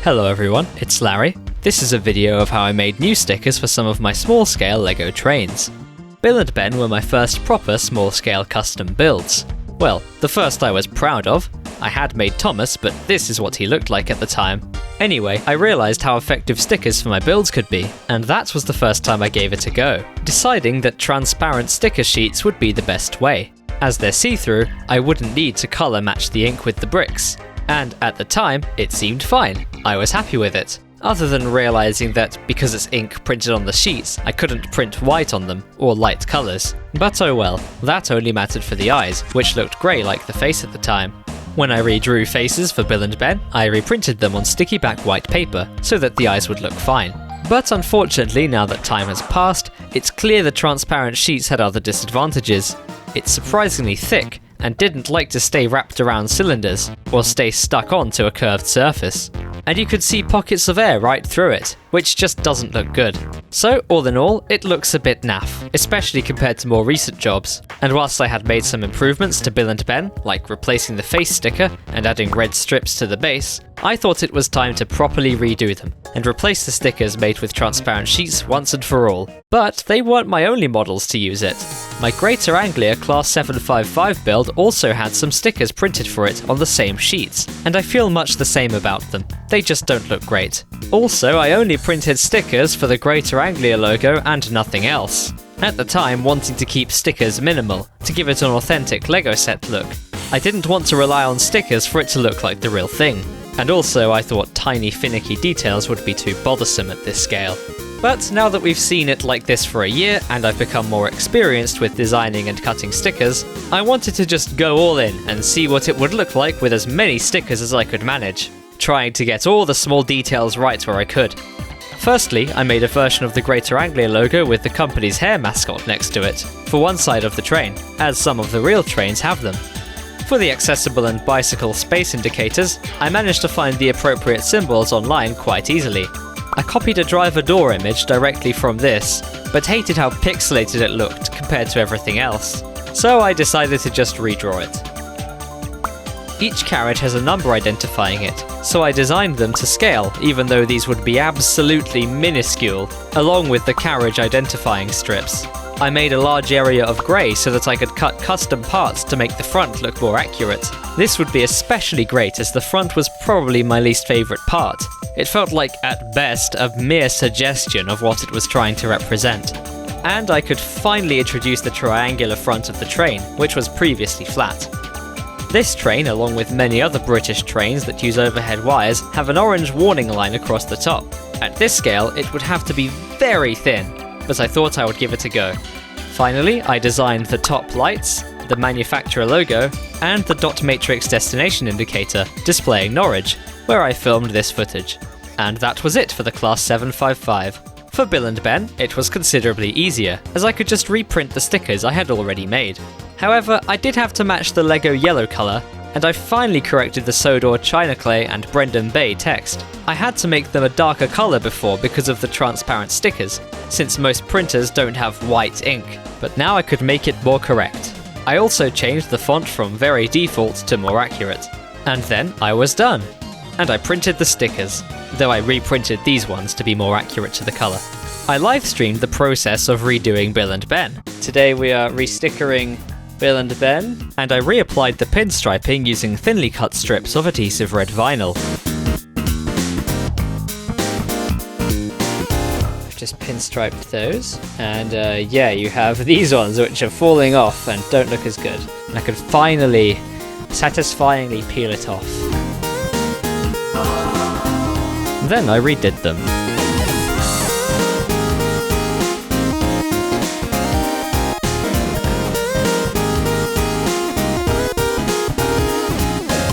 Hello everyone, it's Larry. This is a video of how I made new stickers for some of my small-scale LEGO trains. Bill and Ben were my first proper small-scale custom builds. Well, the first I was proud of. I had made Thomas, but this is what he looked like at the time. Anyway, I realised how effective stickers for my builds could be, and that was the first time I gave it a go, deciding that transparent sticker sheets would be the best way. As they're see-through, I wouldn't need to colour match the ink with the bricks. And at the time, it seemed fine. I was happy with it. Other than realising that because it's ink printed on the sheets, I couldn't print white on them, or light colours. But oh well, that only mattered for the eyes, which looked grey like the face at the time. When I redrew faces for Bill and Ben, I reprinted them on sticky back white paper, so that the eyes would look fine. But unfortunately, now that time has passed, it's clear the transparent sheets had other disadvantages. It's surprisingly thick, and didn't like to stay wrapped around cylinders, or stay stuck onto a curved surface. And you could see pockets of air right through it, which just doesn't look good. So all in all, it looks a bit naff, especially compared to more recent jobs. And whilst I had made some improvements to Bill and Ben, like replacing the face sticker and adding red strips to the base, I thought it was time to properly redo them, and replace the stickers made with transparent sheets once and for all. But they weren't my only models to use it. My Greater Anglia Class 755 build also had some stickers printed for it on the same sheets, and I feel much the same about them. They just don't look great. Also, I only printed stickers for the Greater Anglia logo and nothing else. At the time, wanting to keep stickers minimal, to give it an authentic LEGO set look. I didn't want to rely on stickers for it to look like the real thing. And also, I thought tiny finicky details would be too bothersome at this scale. But now that we've seen it like this for a year, and I've become more experienced with designing and cutting stickers, I wanted to just go all in and see what it would look like with as many stickers as I could manage, trying to get all the small details right where I could. Firstly, I made a version of the Greater Anglia logo with the company's hair mascot next to it, for one side of the train, as some of the real trains have them. For the accessible and bicycle space indicators, I managed to find the appropriate symbols online quite easily. I copied a driver door image directly from this, but hated how pixelated it looked compared to everything else, so I decided to just redraw it. Each carriage has a number identifying it, so I designed them to scale, even though these would be absolutely minuscule, along with the carriage identifying strips. I made a large area of grey so that I could cut custom parts to make the front look more accurate. This would be especially great as the front was probably my least favourite part. It felt like, at best, a mere suggestion of what it was trying to represent. And I could finally introduce the triangular front of the train, which was previously flat. This train, along with many other British trains that use overhead wires, have an orange warning line across the top. At this scale, it would have to be very thin, but I thought I would give it a go. Finally, I designed the top lights, the manufacturer logo, and the dot matrix destination indicator displaying Norwich, where I filmed this footage. And that was it for the Class 755. For Bill and Ben, it was considerably easier, as I could just reprint the stickers I had already made. However, I did have to match the LEGO yellow colour, and I finally corrected the Sodor China Clay and Brendan Bay text. I had to make them a darker colour before because of the transparent stickers, since most printers don't have white ink, but now I could make it more correct. I also changed the font from very default to more accurate. And then I was done. And I printed the stickers, though I reprinted these ones to be more accurate to the colour. I live-streamed the process of redoing Bill and Ben. Today we are restickering Bill and Ben, and I reapplied the pinstriping using thinly cut strips of adhesive red vinyl. I've just pinstriped those, and yeah, you have these ones which are falling off and don't look as good. And I could finally, satisfyingly peel it off. Then I redid them.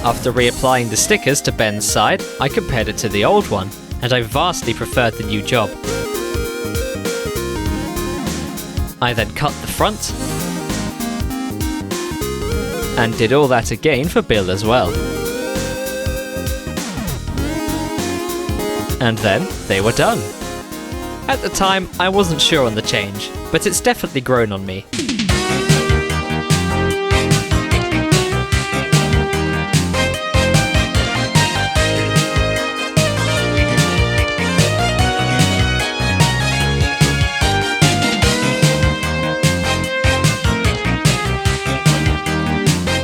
After reapplying the stickers to Ben's side, I compared it to the old one, and I vastly preferred the new job. I then cut the front, and did all that again for Bill as well. And then they were done. At the time, I wasn't sure on the change, but it's definitely grown on me.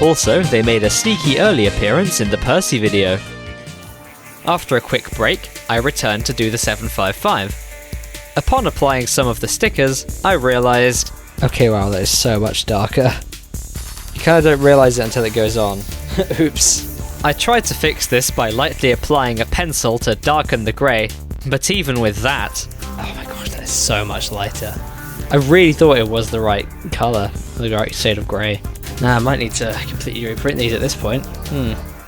Also, they made a sneaky early appearance in the Percy video. After a quick break, I returned to do the 755. Upon applying some of the stickers, I realised... Okay, wow, that is so much darker. You kind of don't realise it until it goes on. Oops. I tried to fix this by lightly applying a pencil to darken the grey, but even with that... Oh my gosh, that is so much lighter. I really thought it was the right colour, the right shade of grey. Nah, I might need to completely reprint these at this point.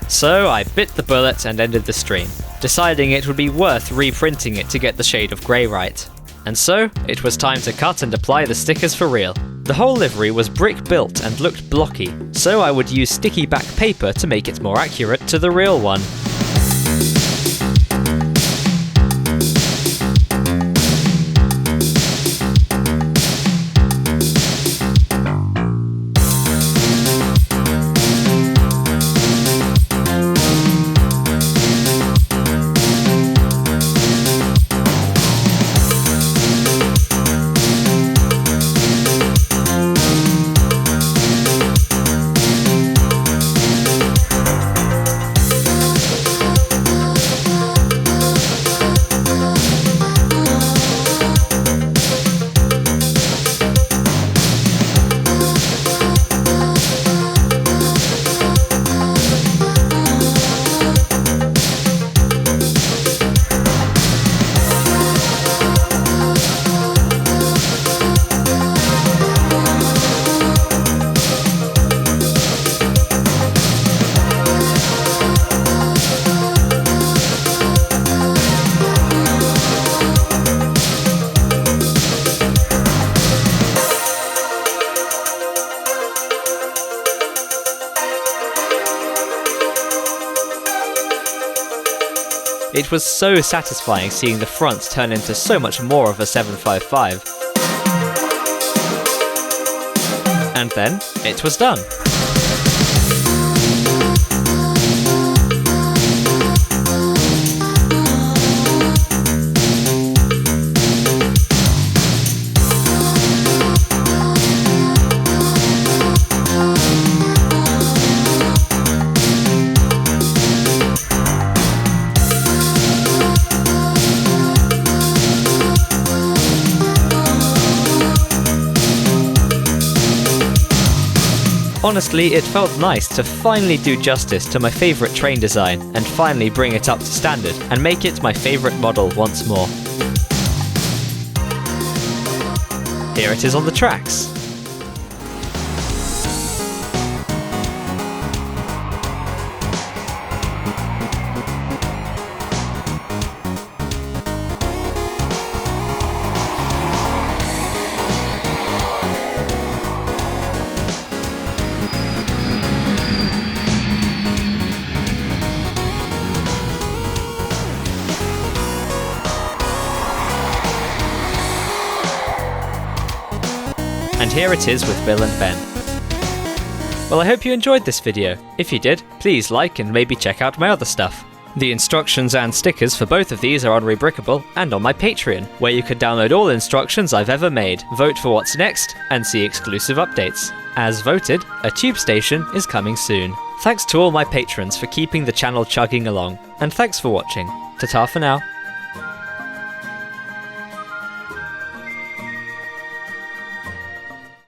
So I bit the bullet and ended the stream, deciding it would be worth reprinting it to get the shade of grey right. And so, it was time to cut and apply the stickers for real. The whole livery was brick built and looked blocky, so I would use sticky back paper to make it more accurate to the real one. It was so satisfying seeing the front turn into so much more of a 755. And then, it was done. Honestly, it felt nice to finally do justice to my favourite train design and finally bring it up to standard and make it my favourite model once more. Here it is on the tracks. And here it is with Bill and Ben. Well, I hope you enjoyed this video. If you did, please like and maybe check out my other stuff. The instructions and stickers for both of these are on Rebrickable and on my Patreon, where you can download all instructions I've ever made, vote for what's next, and see exclusive updates. As voted, a tube station is coming soon. Thanks to all my patrons for keeping the channel chugging along, and thanks for watching. Ta-ta for now.